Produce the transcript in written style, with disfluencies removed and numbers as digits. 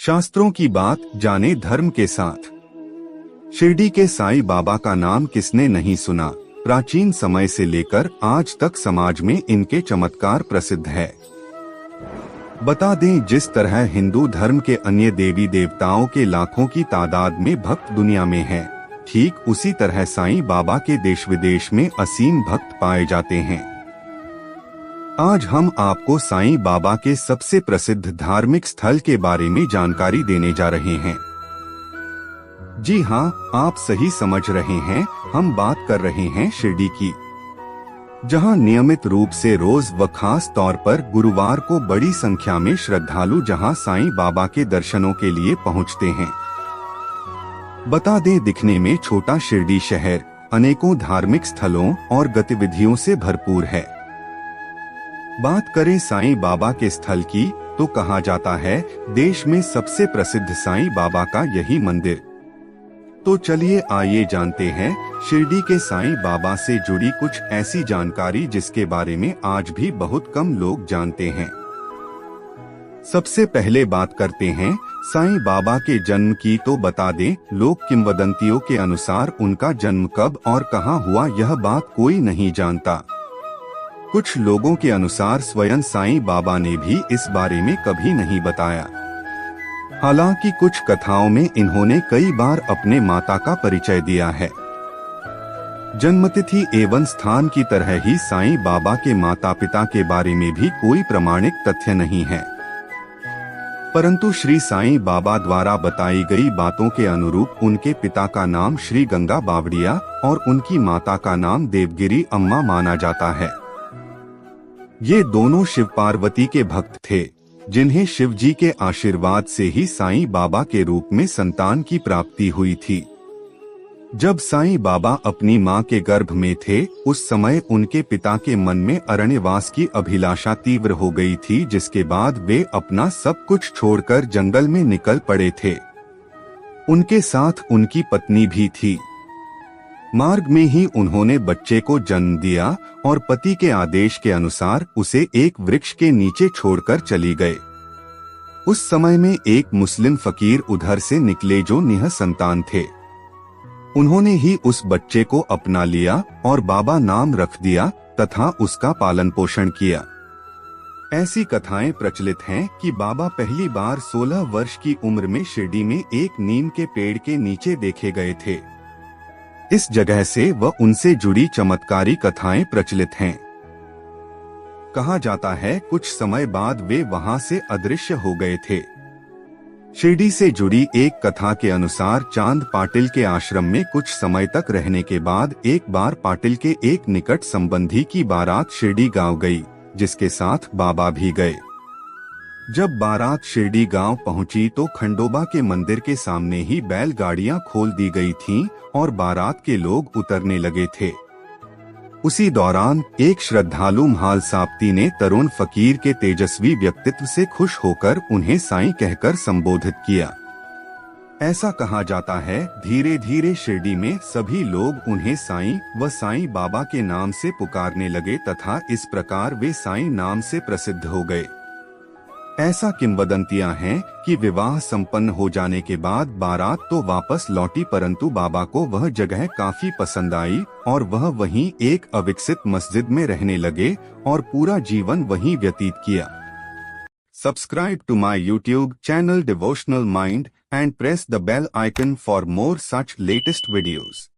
शास्त्रों की बात जाने धर्म के साथ। शिरडी के साईं बाबा का नाम किसने नहीं सुना। प्राचीन समय से लेकर आज तक समाज में इनके चमत्कार प्रसिद्ध है। बता दें, जिस तरह हिंदू धर्म के अन्य देवी देवताओं के लाखों की तादाद में भक्त दुनिया में हैं, ठीक उसी तरह साईं बाबा के देश विदेश में असीम भक्त पाए जाते हैं। आज हम आपको साईं बाबा के सबसे प्रसिद्ध धार्मिक स्थल के बारे में जानकारी देने जा रहे हैं। जी हाँ, आप सही समझ रहे हैं, हम बात कर रहे हैं शिरडी की, जहां नियमित रूप से रोज व खास तौर पर गुरुवार को बड़ी संख्या में श्रद्धालु जहां साईं बाबा के दर्शनों के लिए पहुंचते हैं। बता दें, दिखने में छोटा शिरडी शहर अनेकों धार्मिक स्थलों और गतिविधियों से भरपूर है। बात करें साईं बाबा के स्थल की, तो कहा जाता है देश में सबसे प्रसिद्ध साईं बाबा का यही मंदिर। तो चलिए आइए जानते हैं शिरडी के साईं बाबा से जुड़ी कुछ ऐसी जानकारी जिसके बारे में आज भी बहुत कम लोग जानते हैं। सबसे पहले बात करते हैं साईं बाबा के जन्म की। तो बता दें, लोक किंवदंतियों के अनुसार उनका जन्म कब और कहां हुआ यह बात कोई नहीं जानता। कुछ लोगों के अनुसार स्वयं साईं बाबा ने भी इस बारे में कभी नहीं बताया। हालांकि कुछ कथाओं में इन्होंने कई बार अपने माता का परिचय दिया है। जन्मतिथि एवं स्थान की तरह ही साईं बाबा के माता पिता के बारे में भी कोई प्रमाणिक तथ्य नहीं है। परंतु श्री साईं बाबा द्वारा बताई गई बातों के अनुरूप उनके पिता का नाम श्री गंगा बावड़िया और उनकी माता का नाम देवगिरी अम्मा माना जाता है। ये दोनों शिव पार्वती के भक्त थे, जिन्हें शिव जी के आशीर्वाद से ही साईं बाबा के रूप में संतान की प्राप्ति हुई थी। जब साईं बाबा अपनी मां के गर्भ में थे, उस समय उनके पिता के मन में अरण्यवास की अभिलाषा तीव्र हो गई थी, जिसके बाद वे अपना सब कुछ छोड़कर जंगल में निकल पड़े थे। उनके साथ उनकी पत्नी भी थी। मार्ग में ही उन्होंने बच्चे को जन्म दिया और पति के आदेश के अनुसार उसे एक वृक्ष के नीचे छोड़कर चली गए। उस समय में एक मुस्लिम फकीर उधर से निकले जो निःसंतान थे। उन्होंने ही उस बच्चे को अपना लिया और बाबा नाम रख दिया तथा उसका पालन पोषण किया। ऐसी कथाएं प्रचलित हैं कि बाबा पहली बार 16 वर्ष की उम्र में शिरडी में एक नीम के पेड़ के नीचे देखे गए थे। इस जगह से व उनसे जुड़ी चमत्कारी कथाएं प्रचलित हैं। कहा जाता है कुछ समय बाद वे वहां से अदृश्य हो गए थे। शिरडी से जुड़ी एक कथा के अनुसार चांद पाटिल के आश्रम में कुछ समय तक रहने के बाद एक बार पाटिल के एक निकट संबंधी की बारात शिरडी गांव गई, जिसके साथ बाबा भी गए। जब बारात शिरडी गांव पहुंची तो खंडोबा के मंदिर के सामने ही बैलगाड़ियां खोल दी गई थीं और बारात के लोग उतरने लगे थे। उसी दौरान एक श्रद्धालु म्हाल साप्ती ने तरुण फकीर के तेजस्वी व्यक्तित्व से खुश होकर उन्हें साईं कहकर संबोधित किया। ऐसा कहा जाता है धीरे धीरे शिरडी में सभी लोग उन्हें साईं व साईं बाबा के नाम से पुकारने लगे तथा इस प्रकार वे साईं नाम से प्रसिद्ध हो गए। ऐसा किंवदंतियां हैं कि विवाह संपन्न हो जाने के बाद बारात तो वापस लौटी, परंतु बाबा को वह जगह काफी पसंद आई और वह वहीं एक अविकसित मस्जिद में रहने लगे और पूरा जीवन वहीं व्यतीत किया। Subscribe to my YouTube channel devotional mind and press the bell icon for more such latest videos.